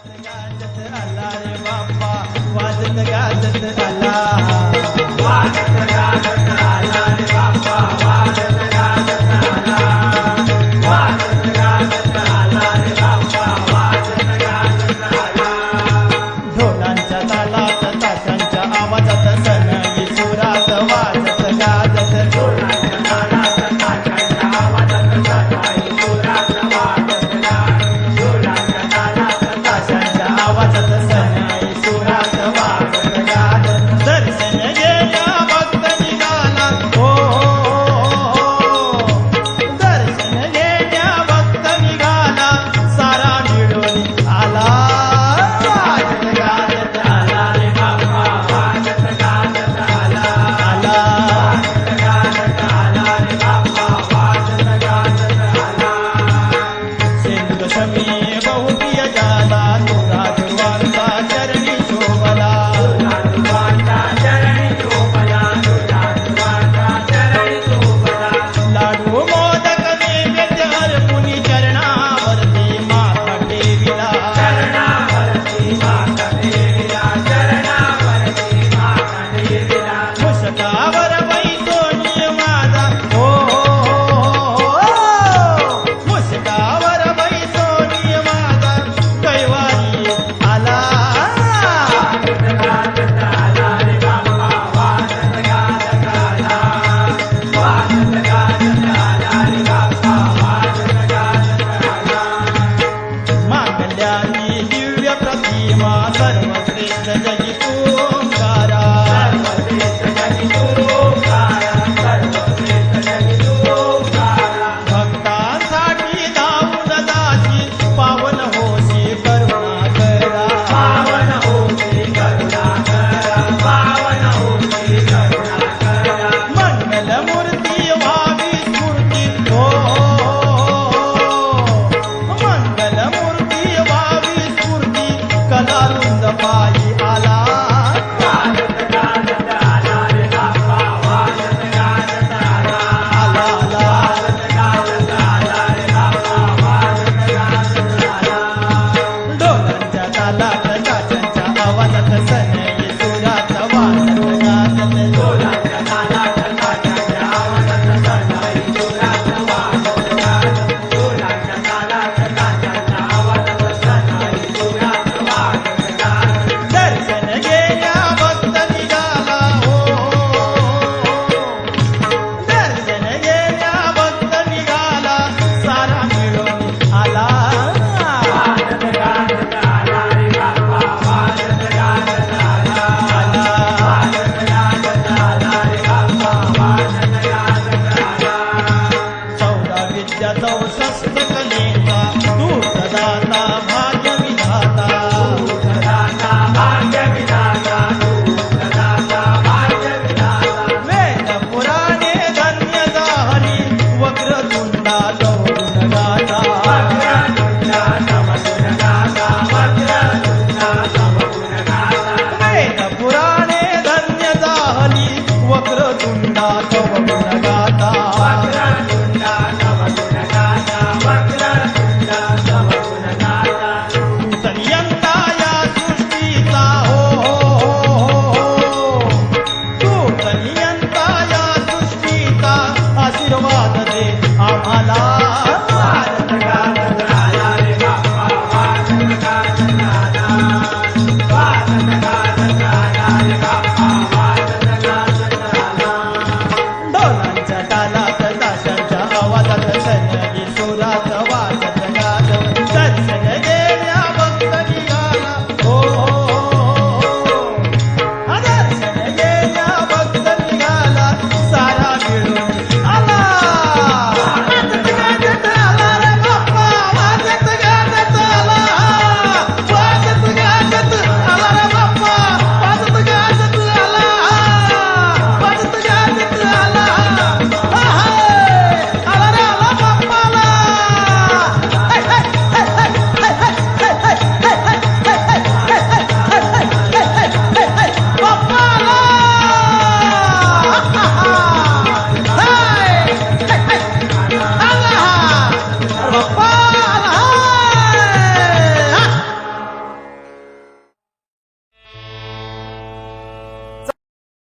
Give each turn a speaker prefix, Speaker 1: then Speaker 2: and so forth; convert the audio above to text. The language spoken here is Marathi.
Speaker 1: गाजत आला रे बाप्पा, वाजत गाजत आला,
Speaker 2: वाजत गाजत आला रे बाप्पा, वाजत गाजत आला, वाजत गाजत आला रे बाप्पा, वाजत गाजत आला.
Speaker 1: ढोलांच्या तालात ताशांच्या आवाजात सनई सुरात वाजत गाजत,
Speaker 2: ढोलांच्या तालात ताशांच्या आवाजात सनई सुरात वाजत गाजत, ढोलांच्या तालात
Speaker 1: ताशांच्या आवाजात सनई सुरात वाजत गाजत. दर्शन घेण्या भक्त निघाला, हो दर्शन घेण्या भक्त निघाला, सारा मिळून आला. वाजत गाजत
Speaker 2: आला रे बाप्पा, वाजत गाजत आला,
Speaker 1: आला,
Speaker 2: वाजत गाजत आला रे बाप्पा, वाजत गाजत आला.
Speaker 1: सिंधुदशमी बहुप्रिय जाला, तुरा ध्रुवांचा चरणी शोभला.
Speaker 2: तुझा चरणी शोभला, तुझा चरणी शोभला.
Speaker 1: लाडू मोदक नैवेद्य अर्पुनी चरणावरती माथा टेविला.
Speaker 2: चरणावरती माता देवीला, चरणावरती माता देवीला.
Speaker 1: मुशकावर बैसोनी माझा, हो मुशकावर बैसोनी माझा कैवारी आला.
Speaker 2: वाजत गाजत आला रे बाप्पा, वाजत गाजत आला, वाजत गाजत आला रे बाप्पा, वाजत गाजत आला.
Speaker 1: मांगल्यानी दिव्य प्रतिमा, सर्वश्रेष्ठ जगी ओंकारा.
Speaker 2: सर्वश्रेष्ठ जगी ओंकारा, सर्वश्रेष्ठ जगी ओंकारा.
Speaker 1: भक्तांसाठी धावून जाशी, पावन होशी करुणा करा.
Speaker 2: पावन होती करुणा करा, पावन होती करुणा करा.
Speaker 1: मंगल मूर्ती व्हावी स्फूर्ती, हो मंगल मूर्ती व्हावी स्फूर्ती, कलारुंद पायी आला.
Speaker 2: वाजत गाजत आला रे बाप्पा, वाजत गाजत आला,
Speaker 1: आला आला,
Speaker 2: वाजत गाजत आला रे बाप्पा, वाजत गाजत आला.
Speaker 1: ढोलांच्या तालात ताशांच्या आवाजात